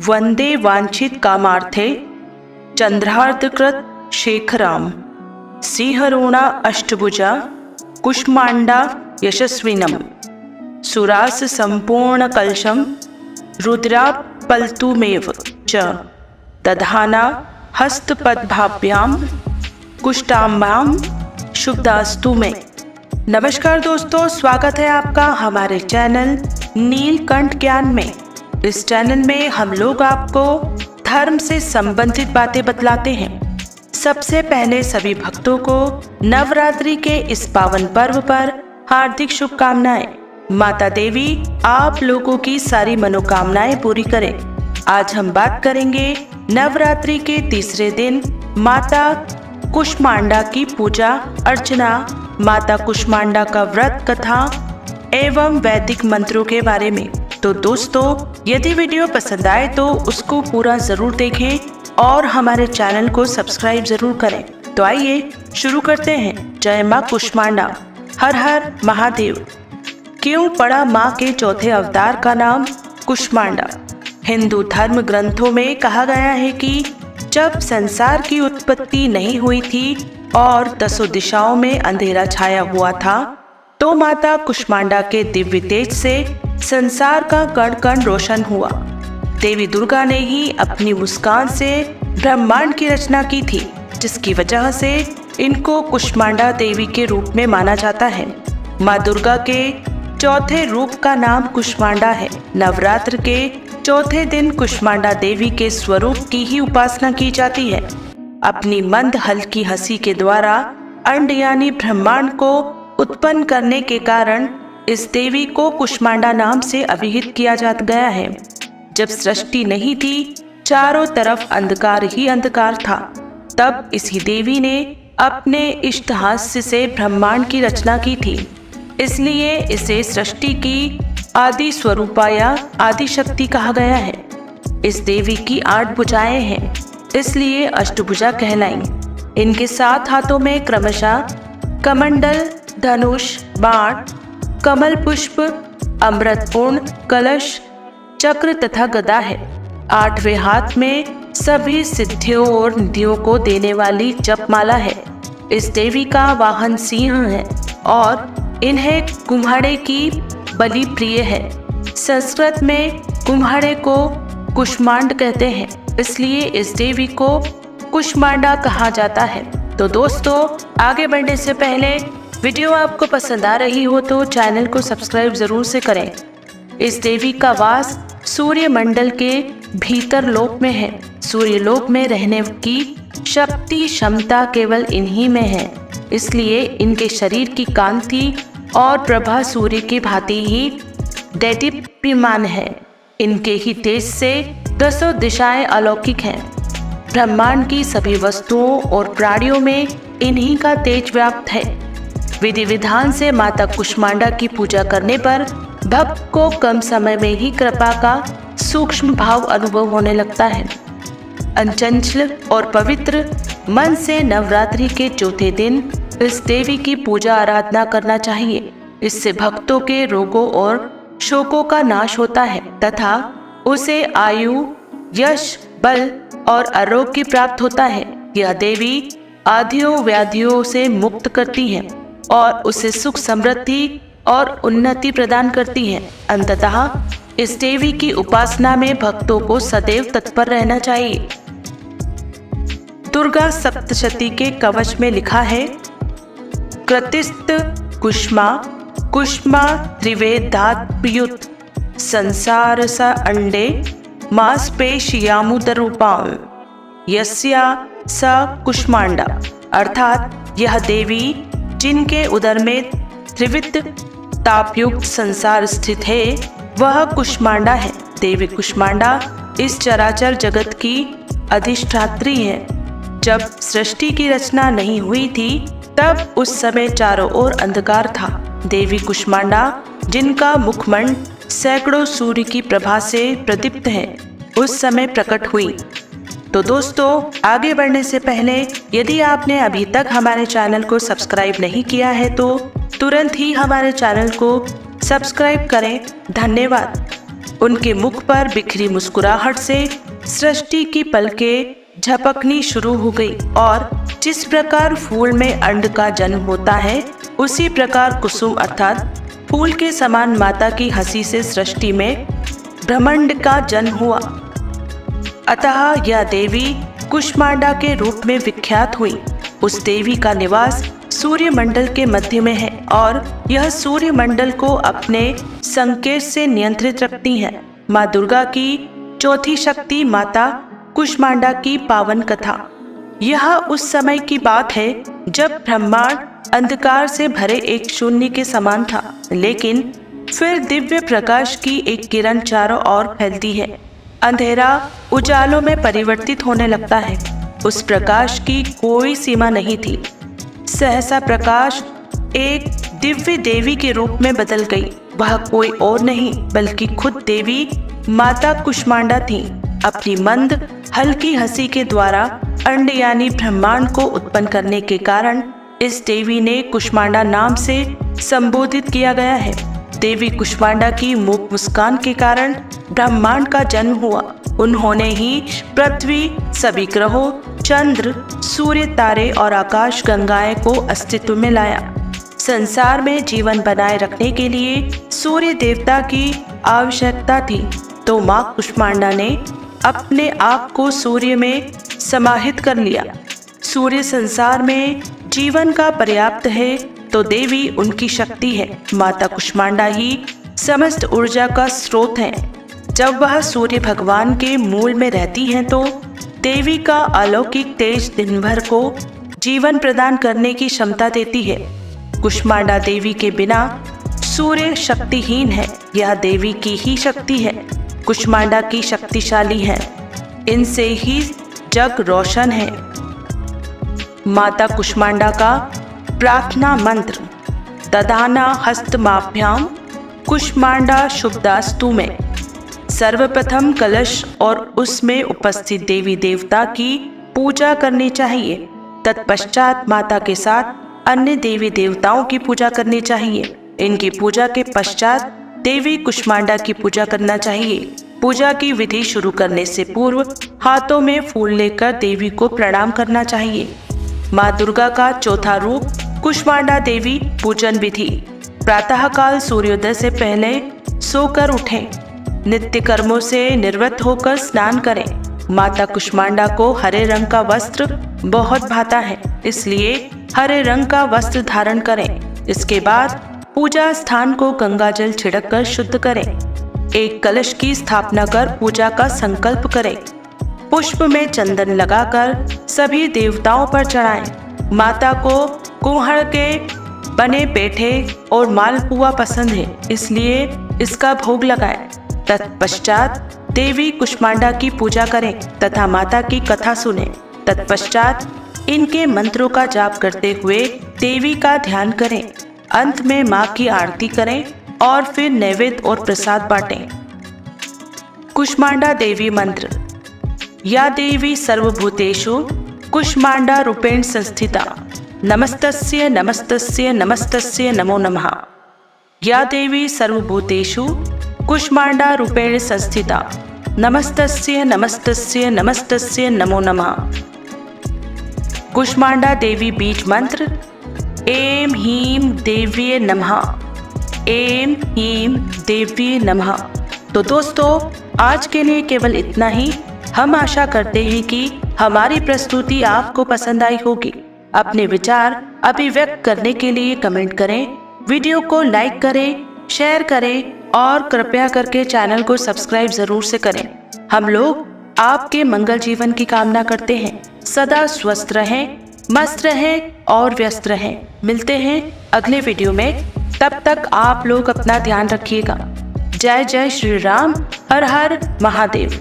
वंदे वांछित कामार्थे चंद्रार्धकृत शेखराम सिंहरुणा अष्टभुजा कुष्मांडा यशस्विनम सुरास संपूर्ण कलशम रुद्रा पल्तुमेव च दधाना हस्तपद्भाभ्याम कुष्ठाम्बाम शुभदास्तु में। नमस्कार दोस्तों, स्वागत है आपका हमारे चैनल नीलकंठ ज्ञान में। इस चैनल में हम लोग आपको धर्म से संबंधित बातें बतलाते हैं। सबसे पहले सभी भक्तों को नवरात्रि के इस पावन पर्व पर हार्दिक शुभकामनाएं। माता देवी आप लोगों की सारी मनोकामनाएं पूरी करें। आज हम बात करेंगे नवरात्रि के तीसरे दिन माता कुष्मांडा की पूजा अर्चना, माता कुष्मांडा का व्रत कथा एवं वैदिक मंत्रों के बारे में। तो दोस्तों, यदि वीडियो पसंद आए तो उसको पूरा जरूर देखें और हमारे चैनल को सब्सक्राइब जरूर करें। तो आइए शुरू करते हैं। जय माँ कुष्मांडा, हर हर महादेव। क्यों पड़ा माँ के चौथे अवतार का नाम कुष्मांडा? हिंदू धर्म ग्रंथों में कहा गया है कि जब संसार की उत्पत्ति नहीं हुई थी और दसों दिशाओं में अंधेरा छाया हुआ था, तो माता कुष्मांडा के दिव्य तेज से संसार का कण कण रोशन हुआ। देवी दुर्गा ने ही अपनी मुस्कान से ब्रह्मांड की रचना की थी, जिसकी वजह से इनको कुष्मांडा देवी के रूप में माना जाता है। माँ दुर्गा के चौथे रूप का नाम कुष्मांडा है। नवरात्र के चौथे दिन कुष्मांडा देवी के स्वरूप की ही उपासना की जाती है। अपनी मंद हल्की हंसी के द्वारा अंड यानी ब्रह्मांड को उत्पन्न करने के कारण इस देवी को कुष्मांडा नाम से अभिहित किया जा गया है। जब सृष्टि नहीं थी, चारों तरफ अंधकार ही अंधकार था, तब इसी देवी ने अपने इष्ट हास्य से ब्रह्मांड की रचना की थी। इसलिए इसे सृष्टि की आदि स्वरूपा या आदि शक्ति कहा गया है। इस देवी की 8 भुजाएं हैं, इसलिए अष्टभुजा कहलाई। इनके 7 हाथों में क्रमशः कमंडल, धनुष, बाण, कमल पुष्प, अमृतपूर्ण, कलश, चक्र तथा गदा है। 8वें हाथ में सभी सिद्धियों और निधियों को देने वाली जपमाला है। इस देवी का वाहन सिंह है और इन्हें कुम्हाड़े की बलि प्रिय है। संस्कृत में कुम्हाड़े को कुष्मांड कहते हैं, इसलिए इस देवी को कुष्मांडा कहा जाता है। तो दोस्तों, आगे बढ़ने से पहले वीडियो आपको पसंद आ रही हो तो चैनल को सब्सक्राइब जरूर से करें। इस देवी का वास सूर्य मंडल के भीतर लोक में है। सूर्य लोक में रहने की शक्ति क्षमता केवल इन्हीं में है, इसलिए इनके शरीर की कांति और प्रभा सूर्य की भांति ही दैदीप्यमान है। इनके ही तेज से दसों दिशाएं अलौकिक हैं। ब्रह्मांड की सभी वस्तुओं और प्राणियों में इन्हीं का तेज व्याप्त है। विधि विधान से माता कुष्मांडा की पूजा करने पर भक्त को कम समय में ही कृपा का सूक्ष्म भाव अनुभव होने लगता है। अचंचल और पवित्र मन से नवरात्रि के चौथे दिन इस देवी की पूजा आराधना करना चाहिए। इससे भक्तों के रोगों और शोकों का नाश होता है तथा उसे आयु, यश, बल और आरोग्य प्राप्त होता है। यह देवी आधियों व्याधियों से मुक्त करती है और उसे सुख, समृद्धि और उन्नति प्रदान करती है। अंततः इस देवी की उपासना में भक्तों को सदैव तत्पर रहना चाहिए। दुर्गा सप्तशती के कवच में लिखा है, कृतिस्त कुष्मा कुष्मा त्रिवेदात्युत संसार स अंडे मांसपेशियामुदरूपां यस्या स कुष्मांडा। अर्थात यह देवी जिनके उदर में त्रिविध तापयुक्त संसार स्थित है, वह कुष्मांडा है। देवी कुष्मांडा इस चराचर जगत की अधिष्ठात्री है। जब सृष्टि की रचना नहीं हुई थी, तब उस समय चारों ओर अंधकार था। देवी कुष्मांडा, जिनका मुखमंड सैकड़ों सूर्य की प्रभा से प्रदीप्त है, उस समय प्रकट हुई। तो दोस्तों, आगे बढ़ने से पहले यदि आपने अभी तक हमारे चैनल को सब्सक्राइब नहीं किया है तो तुरंत ही हमारे चैनल को सब्सक्राइब करें। धन्यवाद। उनके मुख पर बिखरी मुस्कुराहट से सृष्टि की पलकें झपकनी शुरू हो गई और जिस प्रकार फूल में अंड का जन्म होता है, उसी प्रकार कुसुम अर्थात फूल के समान माता की हंसी से सृष्टि में ब्रह्मांड का जन्म हुआ। अतः यह देवी कुष्मांडा के रूप में विख्यात हुई। उस देवी का निवास सूर्यमंडल के मध्य में है और यह सूर्यमंडल को अपने संकेत से नियंत्रित रखती है। माँ दुर्गा की चौथी शक्ति माता कुष्मांडा की पावन कथा। यह उस समय की बात है जब ब्रह्मांड अंधकार से भरे एक शून्य के समान था, लेकिन फिर दिव्य प्रकाश की एक किरण चारों ओर फैलती है। अंधेरा उजालों में परिवर्तित होने लगता है। उस प्रकाश की कोई सीमा नहीं थी। सहसा प्रकाश एक दिव्य देवी के रूप में बदल गई। वह कोई और नहीं बल्कि खुद देवी माता कुष्मांडा थी। अपनी मंद हल्की हंसी के द्वारा अंड यानी ब्रह्मांड को उत्पन्न करने के कारण इस देवी ने कुष्मांडा नाम से संबोधित किया गया है। देवी कुष्मांडा की मुख मुस्कान के कारण ब्रह्मांड का जन्म हुआ। उन्होंने ही पृथ्वी, सभी ग्रहों, चंद्र, सूर्य, तारे और आकाश गंगाएं को अस्तित्व में लाया। संसार में जीवन बनाए रखने के लिए सूर्य देवता की आवश्यकता थी, तो माँ कुष्मांडा ने अपने आप को सूर्य में समाहित कर लिया। सूर्य संसार में जीवन का पर्याप्त है, तो देवी उनकी शक्ति है। माता कुष्मांडा ही समस्त ऊर्जा का स्रोत है। जब वह सूर्य भगवान के मूल में रहती हैं, तो देवी का अलौकिक तेज दिन भर को जीवन प्रदान करने की क्षमता देती है। कुष्मांडा देवी के बिना सूर्य शक्तिहीन है। यह देवी की ही शक्ति है। कुष्मांडा की शक्तिशाली है। इनसे ही जग रोशन है। माता कुष्मांडा का प्रार्थना मंत्र दधाना हस्तमाभ्याम कुष्मांडा शुभदास्तु में सर्वप्रथम कलश और उसमें उपस्थित देवी देवता की पूजा करनी चाहिए। तत्पश्चात माता के साथ अन्य देवी देवताओं की पूजा करनी चाहिए। इनकी पूजा के पश्चात देवी कुष्मांडा की पूजा करना चाहिए। पूजा की विधि शुरू करने से पूर्व हाथों में फूल लेकर देवी को प्रणाम करना चाहिए। माँ दुर्गा का चौथा रूप कुष्मांडा देवी पूजन विधि। प्रातःकाल सूर्योदय से पहले सोकर उठें। नित्य कर्मों से निवृत्त होकर स्नान करें। माता कुष्मांडा को हरे रंग का वस्त्र बहुत भाता है, इसलिए हरे रंग का वस्त्र धारण करें। इसके बाद पूजा स्थान को गंगा जल छिड़ककर शुद्ध करें। एक कलश की स्थापना कर पूजा का संकल्प करें। पुष्प में चंदन लगाकर सभी देवताओं पर चढ़ाएं। माता को कुम्हड़ के बने पेठे और मालपुआ पसंद है, इसलिए इसका भोग लगाएं। तत्पश्चात देवी कुष्मांडा की पूजा करें तथा माता की कथा सुनें। तत्पश्चात इनके मंत्रों का जाप करते हुए देवी का ध्यान करें। अंत में माँ की आरती करें और फिर नैवेद्य और प्रसाद बांटें। कुष्मांडा देवी मंत्र। या देवी सर्वभूतेषु कुष्मांडा रूपेण संस्थिता नमस्तस्य नमस्तस्य नमस्तस्य नमो नमः। या देवी सर्वभूतेषु कुष्मांडा रूपेण संस्थिता नमस्तस्य नमस्तस्य नमस्तस्य नमो नमः। कुष्मांडा देवी बीज मंत्र। ऐं ह्रीं देव्ये नमः। ऐं ह्रीं देव्ये नमः। तो दोस्तों, आज के लिए केवल इतना ही। हम आशा करते हैं कि हमारी प्रस्तुति आपको पसंद आई होगी। अपने विचार अभिव्यक्त करने के लिए कमेंट करें, वीडियो को लाइक करें, शेयर करें और कृपया करके चैनल को सब्सक्राइब जरूर से करें। हम लोग आपके मंगल जीवन की कामना करते हैं। सदा स्वस्थ रहें, मस्त रहें और व्यस्त रहें। मिलते हैं अगले वीडियो में। तब तक आप लोग अपना ध्यान रखिएगा। जय जय श्री राम। हर हर महादेव।